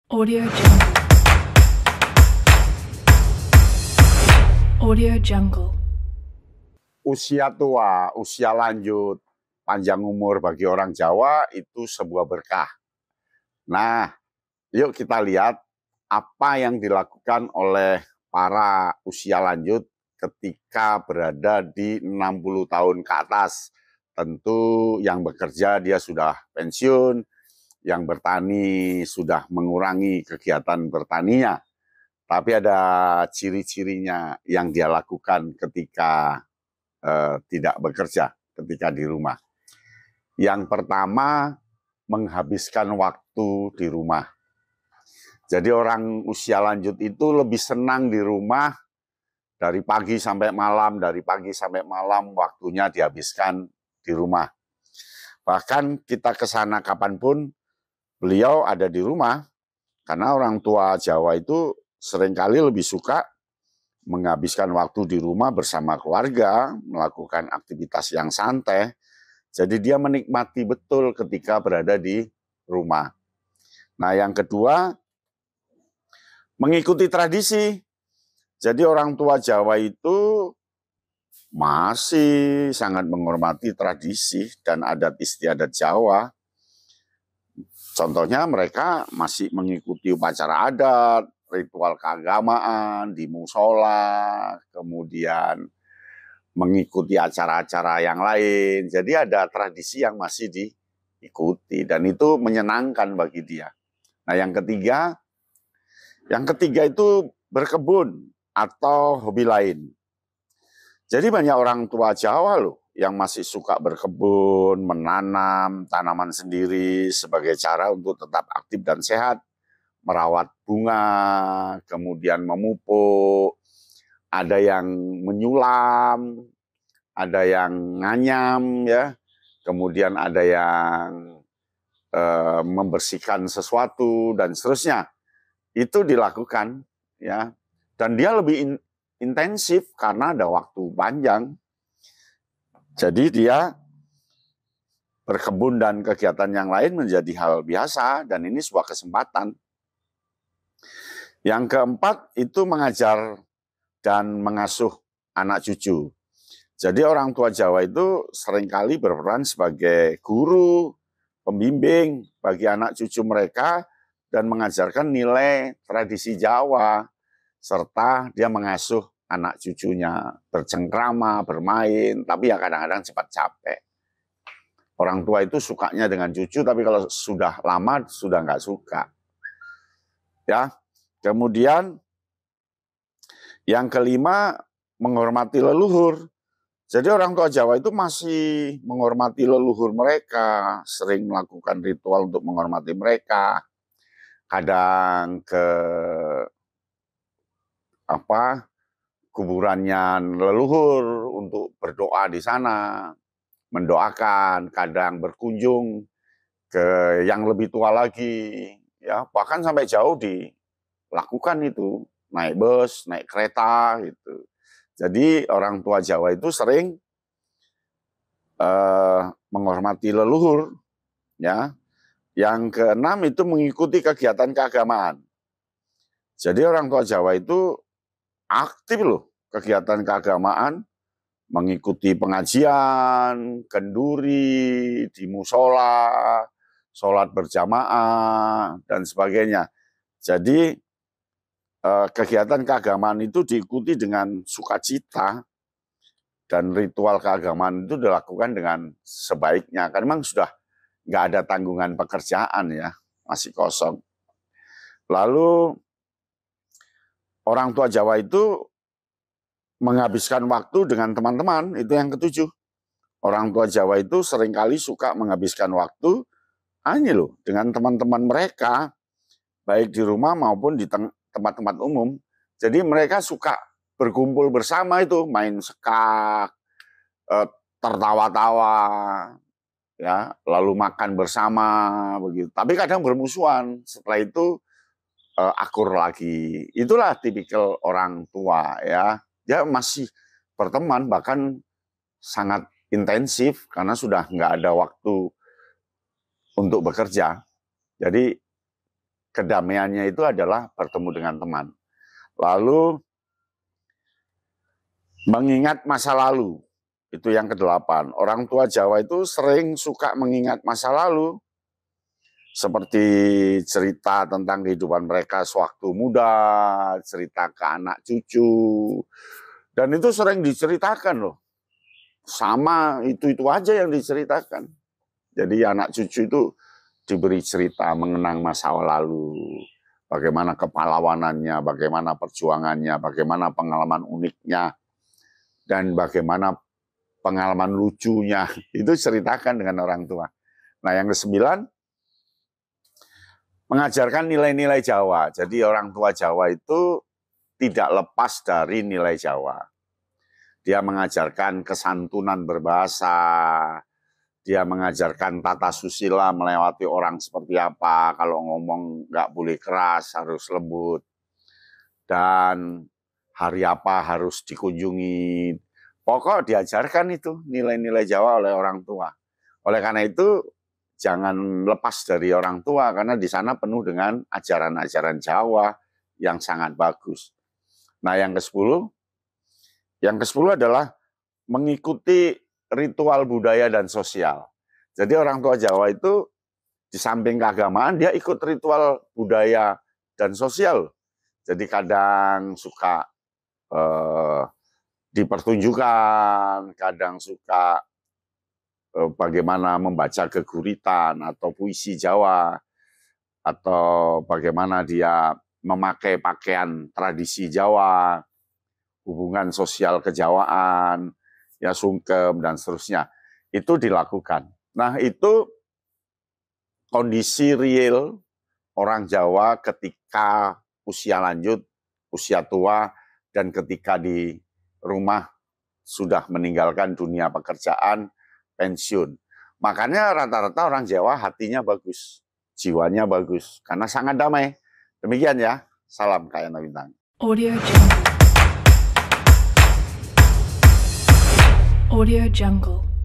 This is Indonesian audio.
Audio Jungle. Audio Jungle. Usia tua, usia lanjut, panjang umur bagi orang Jawa itu sebuah berkah. Nah, yuk kita lihat apa yang dilakukan oleh para usia lanjut ketika berada di 60 tahun ke atas. Tentu yang bekerja dia sudah pensiun, yang bertani sudah mengurangi kegiatan bertaninya. Tapi ada ciri-cirinya yang dia lakukan ketika tidak bekerja, ketika di rumah. Yang pertama, menghabiskan waktu di rumah. Jadi orang usia lanjut itu lebih senang di rumah dari pagi sampai malam, waktunya dihabiskan di rumah. Bahkan kita ke sana kapanpun, beliau ada di rumah, karena orang tua Jawa itu seringkali lebih suka menghabiskan waktu di rumah bersama keluarga, melakukan aktivitas yang santai. Jadi dia menikmati betul ketika berada di rumah. Nah, yang kedua, mengikuti tradisi. Jadi orang tua Jawa itu masih sangat menghormati tradisi dan adat istiadat Jawa. Contohnya mereka masih mengikuti upacara adat, ritual keagamaan di musola, kemudian mengikuti acara-acara yang lain. Jadi ada tradisi yang masih diikuti dan itu menyenangkan bagi dia. Nah, yang ketiga itu berkebun atau hobi lain. Jadi banyak orang tua Jawa loh yang masih suka berkebun, menanam tanaman sendiri sebagai cara untuk tetap aktif dan sehat, merawat bunga, kemudian memupuk, ada yang menyulam, ada yang nganyam, ya, kemudian ada yang membersihkan sesuatu dan seterusnya. Itu dilakukan, ya, dan dia lebih intensif karena ada waktu panjang. Jadi dia berkebun dan kegiatan yang lain menjadi hal biasa dan ini sebuah kesempatan. Yang keempat itu mengajar dan mengasuh anak cucu. Jadi orang tua Jawa itu seringkali berperan sebagai guru, pembimbing bagi anak cucu mereka dan mengajarkan nilai tradisi Jawa, serta dia mengasuh anak cucunya bercengkrama, bermain, tapi ya kadang-kadang cepat capek. Orang tua itu sukanya dengan cucu, tapi kalau sudah lama sudah nggak suka. Ya, kemudian yang kelima, menghormati leluhur. Jadi orang tua Jawa itu masih menghormati leluhur mereka, sering melakukan ritual untuk menghormati mereka. Kadang ke kuburannya leluhur untuk berdoa di sana, mendoakan, kadang berkunjung ke yang lebih tua lagi, ya, bahkan sampai jauh dilakukan itu, naik bus, naik kereta gitu. Jadi orang tua Jawa itu sering menghormati leluhur, ya. Yang keenam itu mengikuti kegiatan keagamaan. Jadi orang tua Jawa itu aktif loh kegiatan keagamaan, mengikuti pengajian, kenduri, di musola, sholat berjamaah, dan sebagainya. Jadi kegiatan keagamaan itu diikuti dengan sukacita dan ritual keagamaan itu dilakukan dengan sebaiknya. Karena memang sudah nggak ada tanggungan pekerjaan ya, masih kosong. Lalu orang tua Jawa itu menghabiskan waktu dengan teman-teman, itu yang ketujuh. Orang tua Jawa itu seringkali suka menghabiskan waktu dengan teman-teman mereka, baik di rumah maupun di tempat-tempat umum. Jadi mereka suka berkumpul bersama itu, main sekak, tertawa-tawa, ya, lalu makan bersama begitu. Tapi kadang bermusuhan. Setelah itu akur lagi. Itulah tipikal orang tua, ya. Dia masih berteman, bahkan sangat intensif karena sudah nggak ada waktu untuk bekerja. Jadi kedamaiannya itu adalah bertemu dengan teman. Lalu mengingat masa lalu, itu yang ke-8. Orang tua Jawa itu sering suka mengingat masa lalu, seperti cerita tentang kehidupan mereka sewaktu muda, cerita ke anak cucu, dan itu sering diceritakan loh. Sama itu aja yang diceritakan. Jadi anak cucu itu diberi cerita mengenang masa lalu, bagaimana kepahlawanannya, bagaimana perjuangannya, bagaimana pengalaman uniknya, dan bagaimana pengalaman lucunya. Itu ceritakan dengan orang tua. Nah, yang ke-9, mengajarkan nilai-nilai Jawa. Jadi orang tua Jawa itu tidak lepas dari nilai Jawa. Dia mengajarkan kesantunan berbahasa, dia mengajarkan tata susila melewati orang seperti apa, kalau ngomong nggak boleh keras, harus lembut, dan hari apa harus dikunjungi. Pokok diajarkan itu nilai-nilai Jawa oleh orang tua. Oleh karena itu, jangan lepas dari orang tua, karena di sana penuh dengan ajaran-ajaran Jawa yang sangat bagus. Nah, yang ke-10 adalah mengikuti ritual budaya dan sosial. Jadi orang tua Jawa itu di samping keagamaan, dia ikut ritual budaya dan sosial. Jadi kadang suka dipertunjukkan, kadang suka bagaimana membaca geguritan atau puisi Jawa, atau bagaimana dia memakai pakaian tradisi Jawa, hubungan sosial kejawaan, ya sungkem, dan seterusnya. Itu dilakukan. Nah, itu kondisi real orang Jawa ketika usia lanjut, usia tua, dan ketika di rumah sudah meninggalkan dunia pekerjaan, pensiun. Makanya rata-rata orang Jawa hatinya bagus, jiwanya bagus, karena sangat damai. Demikian ya, salam Kayana Bintang. Audio Jungle.